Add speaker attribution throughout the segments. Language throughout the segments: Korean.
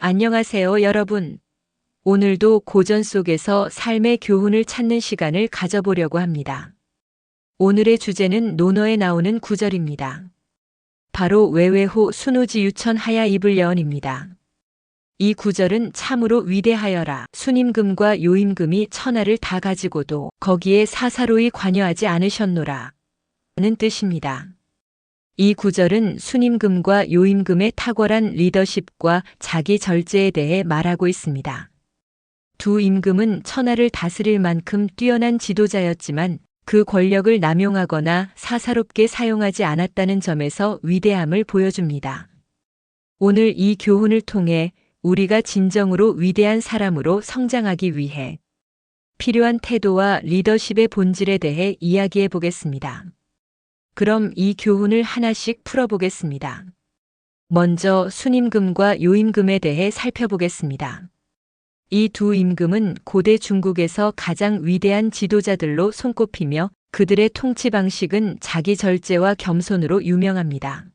Speaker 1: 안녕하세요, 여러분. 오늘도 고전 속에서 삶의 교훈을 찾는 시간을 가져보려고 합니다. 오늘의 주제는 논어에 나오는 구절입니다. 바로 외외호 순우지 유천 하야 이불여언입니다. 이 구절은 참으로 위대하여라. 순임금과 요임금이 천하를 다 가지고도 거기에 사사로이 관여하지 않으셨노라 는 뜻입니다. 이 구절은 순임금과 요임금의 탁월한 리더십과 자기 절제에 대해 말하고 있습니다. 두 임금은 천하를 다스릴 만큼 뛰어난 지도자였지만 그 권력을 남용하거나 사사롭게 사용하지 않았다는 점에서 위대함을 보여줍니다. 오늘 이 교훈을 통해 우리가 진정으로 위대한 사람으로 성장하기 위해 필요한 태도와 리더십의 본질에 대해 이야기해 보겠습니다. 그럼 이 교훈을 하나씩 풀어보겠습니다. 먼저 순임금과 요임금에 대해 살펴보겠습니다. 이 두 임금은 고대 중국에서 가장 위대한 지도자들로 손꼽히며 그들의 통치 방식은 자기 절제와 겸손으로 유명합니다.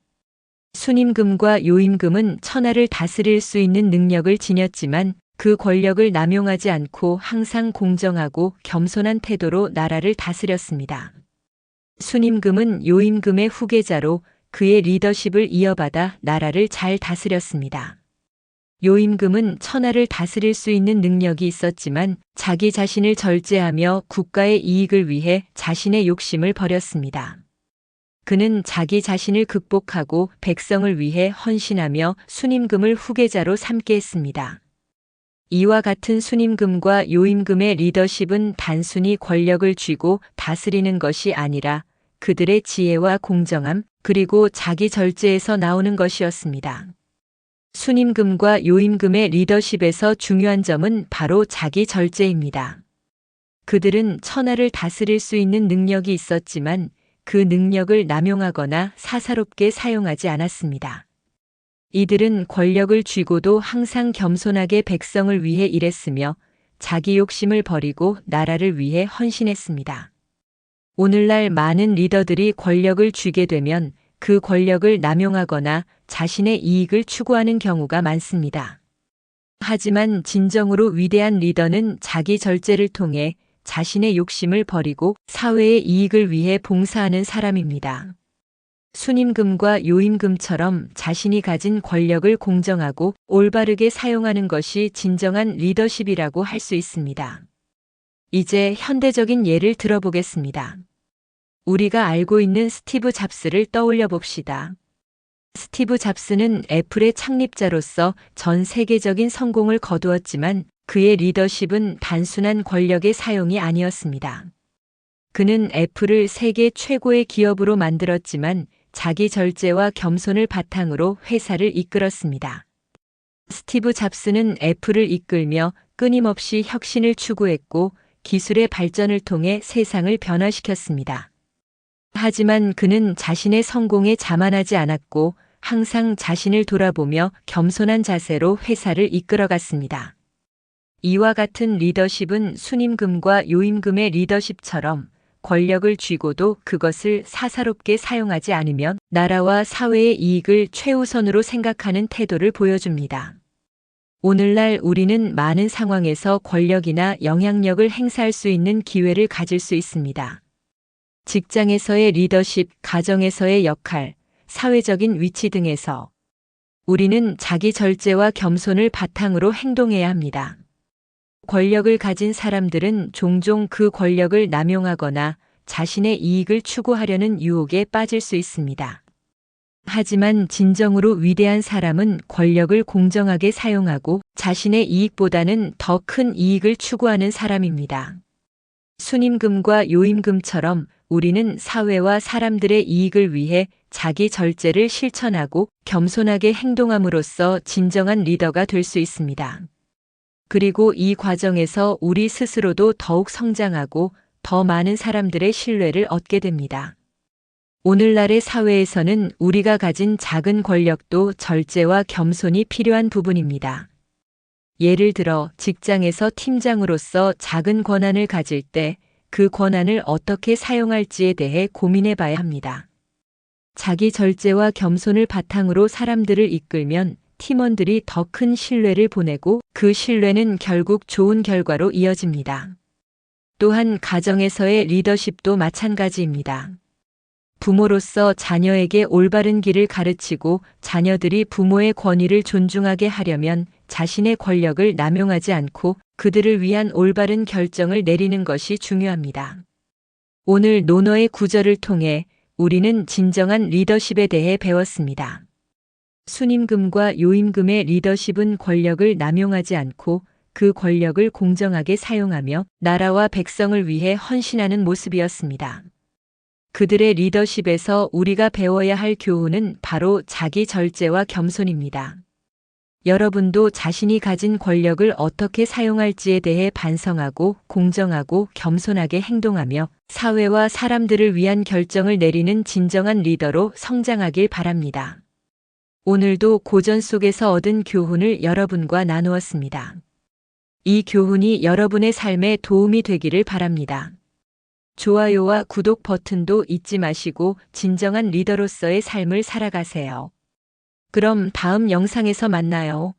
Speaker 1: 순임금과 요임금은 천하를 다스릴 수 있는 능력을 지녔지만 그 권력을 남용하지 않고 항상 공정하고 겸손한 태도로 나라를 다스렸습니다. 순임금은 요임금의 후계자로 그의 리더십을 이어받아 나라를 잘 다스렸습니다. 요임금은 천하를 다스릴 수 있는 능력이 있었지만 자기 자신을 절제하며 국가의 이익을 위해 자신의 욕심을 버렸습니다. 그는 자기 자신을 극복하고 백성을 위해 헌신하며 순임금을 후계자로 삼게 했습니다. 이와 같은 순임금과 요임금의 리더십은 단순히 권력을 쥐고 다스리는 것이 아니라 그들의 지혜와 공정함 그리고 자기 절제에서 나오는 것이었습니다. 순임금과 요임금의 리더십에서 중요한 점은 바로 자기 절제입니다. 그들은 천하를 다스릴 수 있는 능력이 있었지만 그 능력을 남용하거나 사사롭게 사용하지 않았습니다. 이들은 권력을 쥐고도 항상 겸손하게 백성을 위해 일했으며 자기 욕심을 버리고 나라를 위해 헌신했습니다. 오늘날 많은 리더들이 권력을 쥐게 되면 그 권력을 남용하거나 자신의 이익을 추구하는 경우가 많습니다. 하지만 진정으로 위대한 리더는 자기 절제를 통해 자신의 욕심을 버리고 사회의 이익을 위해 봉사하는 사람입니다. 순임금과 요임금처럼 자신이 가진 권력을 공정하고 올바르게 사용하는 것이 진정한 리더십이라고 할 수 있습니다. 이제 현대적인 예를 들어보겠습니다. 우리가 알고 있는 스티브 잡스를 떠올려 봅시다. 스티브 잡스는 애플의 창립자로서 전 세계적인 성공을 거두었지만 그의 리더십은 단순한 권력의 사용이 아니었습니다. 그는 애플을 세계 최고의 기업으로 만들었지만 자기 절제와 겸손을 바탕으로 회사를 이끌었습니다. 스티브 잡스는 애플을 이끌며 끊임없이 혁신을 추구했고 기술의 발전을 통해 세상을 변화시켰습니다. 하지만 그는 자신의 성공에 자만하지 않았고 항상 자신을 돌아보며 겸손한 자세로 회사를 이끌어갔습니다. 이와 같은 리더십은 순임금과 요임금의 리더십처럼 권력을 쥐고도 그것을 사사롭게 사용하지 않으면 나라와 사회의 이익을 최우선으로 생각하는 태도를 보여줍니다. 오늘날 우리는 많은 상황에서 권력이나 영향력을 행사할 수 있는 기회를 가질 수 있습니다. 직장에서의 리더십, 가정에서의 역할, 사회적인 위치 등에서 우리는 자기 절제와 겸손을 바탕으로 행동해야 합니다. 권력을 가진 사람들은 종종 그 권력을 남용하거나 자신의 이익을 추구하려는 유혹에 빠질 수 있습니다. 하지만 진정으로 위대한 사람은 권력을 공정하게 사용하고 자신의 이익보다는 더 큰 이익을 추구하는 사람입니다. 순임금과 요임금처럼 우리는 사회와 사람들의 이익을 위해 자기 절제를 실천하고 겸손하게 행동함으로써 진정한 리더가 될 수 있습니다. 그리고 이 과정에서 우리 스스로도 더욱 성장하고 더 많은 사람들의 신뢰를 얻게 됩니다. 오늘날의 사회에서는 우리가 가진 작은 권력도 절제와 겸손이 필요한 부분입니다. 예를 들어 직장에서 팀장으로서 작은 권한을 가질 때 그 권한을 어떻게 사용할지에 대해 고민해 봐야 합니다. 자기 절제와 겸손을 바탕으로 사람들을 이끌면 팀원들이 더 큰 신뢰를 보내고 그 신뢰는 결국 좋은 결과로 이어집니다. 또한 가정에서의 리더십도 마찬가지입니다. 부모로서 자녀에게 올바른 길을 가르치고 자녀들이 부모의 권위를 존중하게 하려면 자신의 권력을 남용하지 않고 그들을 위한 올바른 결정을 내리는 것이 중요합니다. 오늘 논어의 구절을 통해 우리는 진정한 리더십에 대해 배웠습니다. 순임금과 요임금의 리더십은 권력을 남용하지 않고 그 권력을 공정하게 사용하며 나라와 백성을 위해 헌신하는 모습이었습니다. 그들의 리더십에서 우리가 배워야 할 교훈은 바로 자기 절제와 겸손입니다. 여러분도 자신이 가진 권력을 어떻게 사용할지에 대해 반성하고 공정하고 겸손하게 행동하며 사회와 사람들을 위한 결정을 내리는 진정한 리더로 성장하길 바랍니다. 오늘도 고전 속에서 얻은 교훈을 여러분과 나누었습니다. 이 교훈이 여러분의 삶에 도움이 되기를 바랍니다. 좋아요와 구독 버튼도 잊지 마시고 진정한 리더로서의 삶을 살아가세요. 그럼 다음 영상에서 만나요.